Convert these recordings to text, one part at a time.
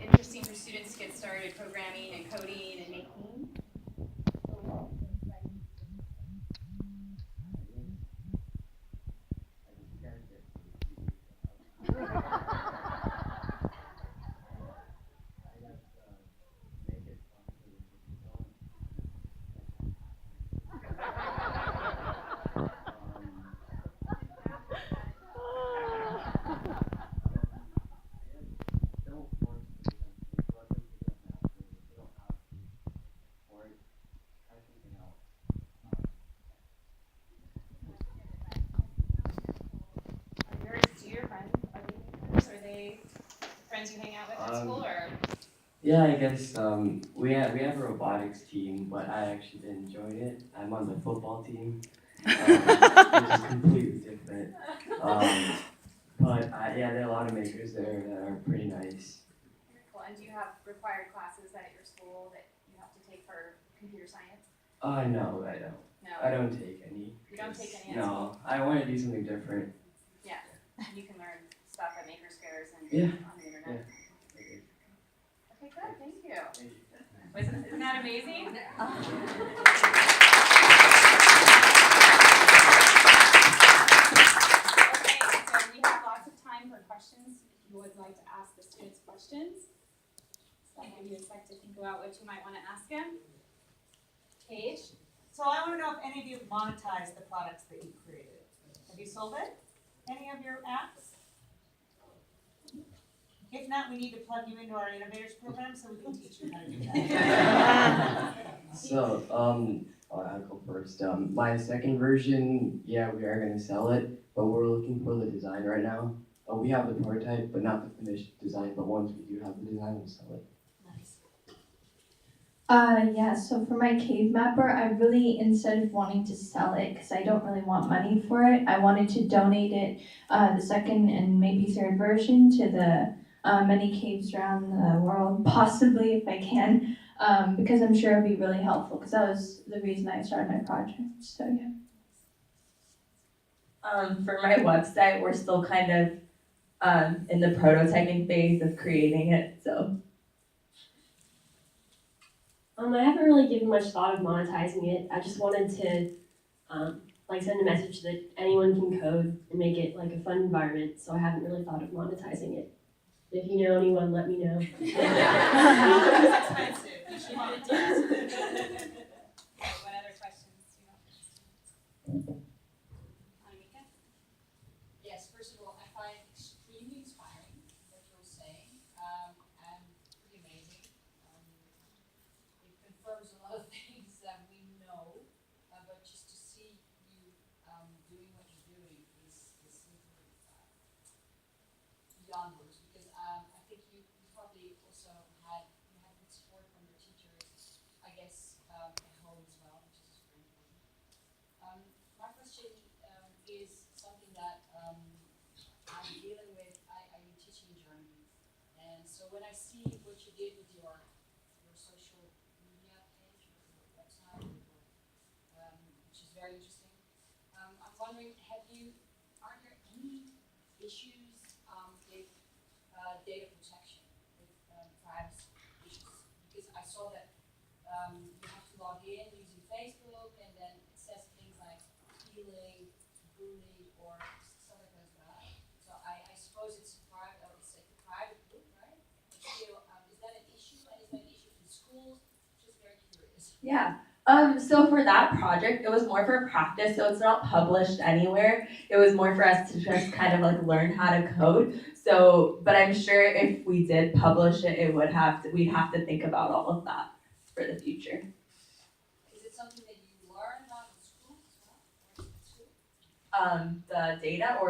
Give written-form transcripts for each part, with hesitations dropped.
Interesting for students to get started programming and coding and making. Do your friends, are they makers? Are they friends you hang out with at school, or? Yeah, I guess we have a robotics team, but I actually didn't join it. I'm on the football team, which is completely different. Um, but yeah, there are a lot of makers there that are pretty nice. Very cool. And do you have required classes at your school that you have to take for computer science? No, I don't. No. I don't take any. You don't take any at No, school? I want to do something different. Yeah. You can learn stuff at maker squares and on the internet. Yeah. Okay, good. Thank you. Isn't that amazing? Okay, so we have lots of time for questions. If you would like to ask the students questions, so I'll give you a sec to think about what you might want to ask them. Paige? So I want to know if any of you monetize the products that you created. Have you sold it? Any of your apps? If not, we need to plug you into our innovators program so we can teach you how to do that. So, I'll go first. My second version, yeah, we are gonna sell it, but we're looking for the design right now. We have the prototype, but not the finished design. But once we do have the design, we'll sell it. Yeah, so for my cave mapper, I really, instead of wanting to sell it, because I don't really want money for it, I wanted to donate it, the second and maybe third version, to the many caves around the world, possibly if I can, because I'm sure it'll be really helpful, because that was the reason I started my project, so yeah. For my website, we're still kind of in the prototyping phase of creating it, so. I haven't really given much thought of monetizing it. I just wanted to send a message that anyone can code and make it like a fun environment. So I haven't really thought of monetizing it. If you know anyone, let me know. It's expensive. You should monetize. What other questions do you have? Anika? Yes, first of all, I find it extremely inspiring what you're saying, and pretty amazing. It confirms a lot of things that we know, but just to see you doing what you're doing is simply beyond words. Because I think you probably also had good support from your teachers, I guess, at home as well, which is very important. My question is something that I'm dealing with. I'm teaching in Germany, and so when I see what you did with your social media page or your website, which is very interesting, I'm wondering, are there any issues with data protection, with privacy issues? Because I saw that you have to log in using Facebook, and then it says things like stealing, bullying, or stuff like that. So I suppose it's a private group, right? But still, is that an issue? And is that an issue in schools? Just very curious. Yeah. So for that project, it was more for practice, so it's not published anywhere. It was more for us to just kind of like learn how to code. So, but I'm sure if we did publish it, we'd have to think about all of that for the future. Is it something that you learn about in school as well? Or in school? The data or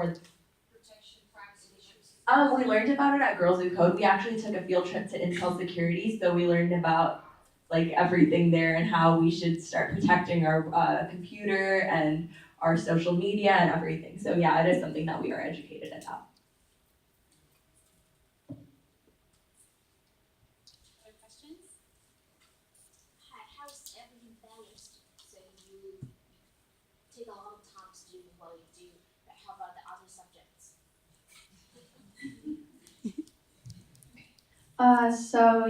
Protection, privacy issues. we learned about it at Girls Who Code. We actually took a field trip to Intel Security, so we learned about like everything there and how we should start protecting our computer and our social media and everything. So yeah, it is something that we are educated about. Other questions? How's everything balanced? So you take a lot of time to do what you do, but how about the other subjects? So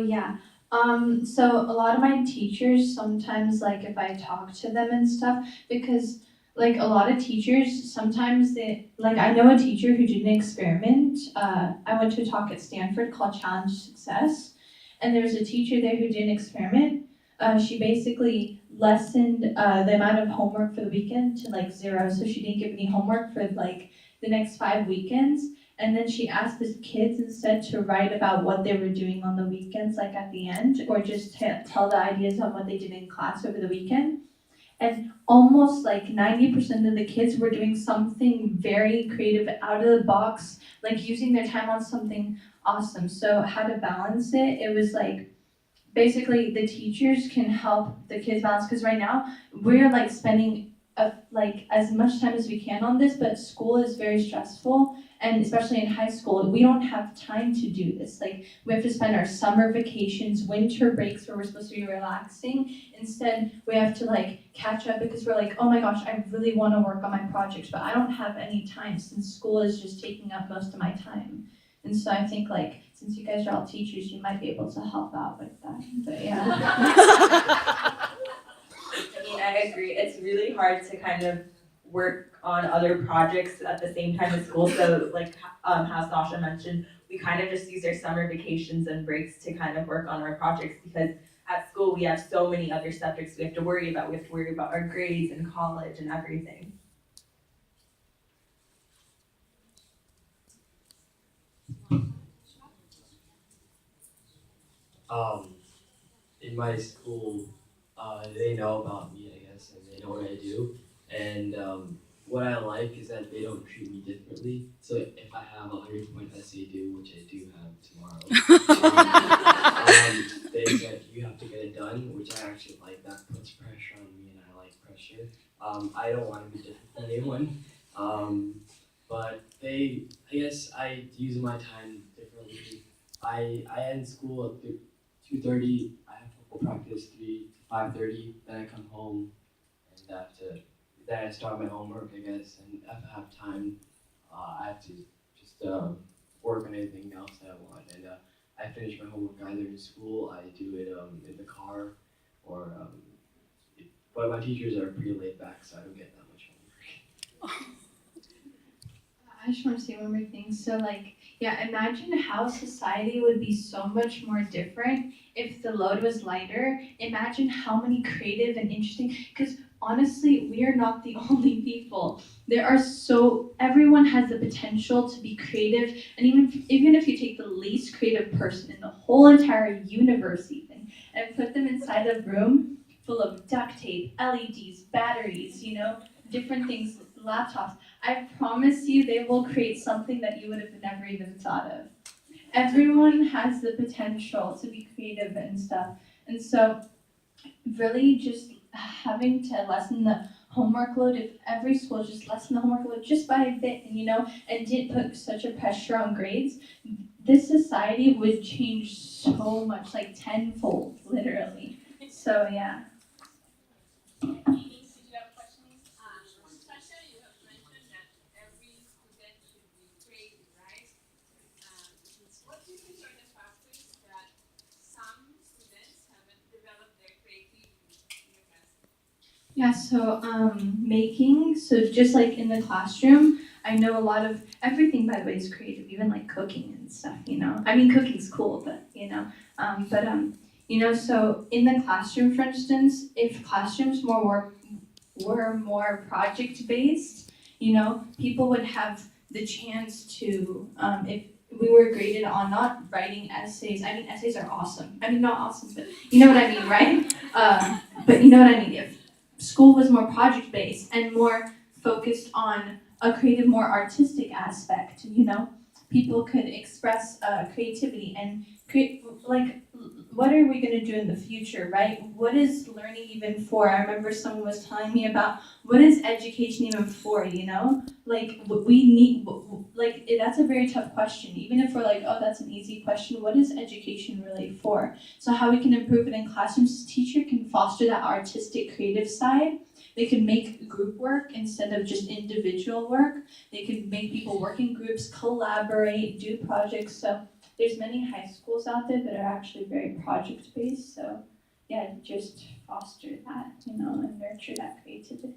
a lot of my teachers sometimes, like, if I talk to them and stuff, because like a lot of teachers sometimes I know a teacher who did an experiment. I went to a talk at Stanford called Challenge Success, and there was a teacher there who did an experiment. She basically lessened the amount of homework for the weekend to like 0, so she didn't give any homework for like the next 5 weekends. And then she asked the kids instead to write about what they were doing on the weekends, like at the end, or just tell the ideas on what they did in class over the weekend. And almost like 90% of the kids were doing something very creative, out of the box, like using their time on something awesome. So how to balance it, it was like, basically the teachers can help the kids balance, because right now we're like spending like as much time as we can on this, but school is very stressful, and especially in high school we don't have time to do this. Like, we have to spend our summer vacations, winter breaks where we're supposed to be relaxing. Instead we have to like catch up because we're like, oh my gosh, I really want to work on my projects, but I don't have any time since school is just taking up most of my time. And so I think, like, since you guys are all teachers, you might be able to help out with that. But yeah. I mean, I agree. It's really hard to kind of work on other projects at the same time as school. So, like how Sasha mentioned, we kind of just use our summer vacations and breaks to kind of work on our projects, because at school we have so many other subjects we have to worry about. We have to worry about our grades and college and everything. In my school, they know about me, I guess, and they know what I do. And what I like is that they don't treat me differently. So if I have a 100-point essay due, which I do have tomorrow, they said you have to get it done, which I actually like. That puts pressure on me, and I like pressure. I don't want to be different from anyone. But I guess I use my time differently. I end school at 2:30. I have football practice 3 to 5:30. Then I come home and then I start my homework, I guess. And if I have time, I have to just work on anything else that I want. And I finish my homework either in school, I do it in the car, or but my teachers are pretty laid back, so I don't get that much homework. I just want to say one more thing. So, like, yeah, imagine how society would be so much more different if the load was lighter. Imagine how many creative and interesting, because honestly, we are not the only people. Everyone has the potential to be creative, and even if you take the least creative person in the whole entire universe even, and put them inside a room full of duct tape, LEDs, batteries, different things, laptops, I promise you they will create something that you would have never even thought of. Everyone has the potential to be creative and stuff. And so really just having to lessen the homework load, if every school just lessened the homework load just by a bit, and didn't put such a pressure on grades, this society would change so much, like tenfold, literally. So yeah. Sasha, you have mentioned that every student should be creative, right? What do you think are the factors that some students haven't developed their creativity in the class? Yeah, so just like in the classroom, I know a lot of everything, by the way, is creative, even like cooking and stuff, I mean, cooking's cool, but so in the classroom, for instance, if classrooms were more project based, people would have the chance to, if we were graded on not writing essays. I mean, essays are awesome. I mean, not awesome, but you know what I mean, right? But you know what I mean. If school was more project based and more focused on a creative, more artistic aspect, people could express creativity and create, like, what are we going to do in the future, right? What is learning even for? I remember someone was telling me about what is education even for, Like, we need, like, that's a very tough question. Even if we're like, oh, that's an easy question, what is education really for? So how we can improve it in classrooms, the teacher can foster that artistic, creative side. They can make group work instead of just individual work. They can make people work in groups, collaborate, do projects. So there's many high schools out there that are actually very project based. So yeah, just foster that, and nurture that creativity.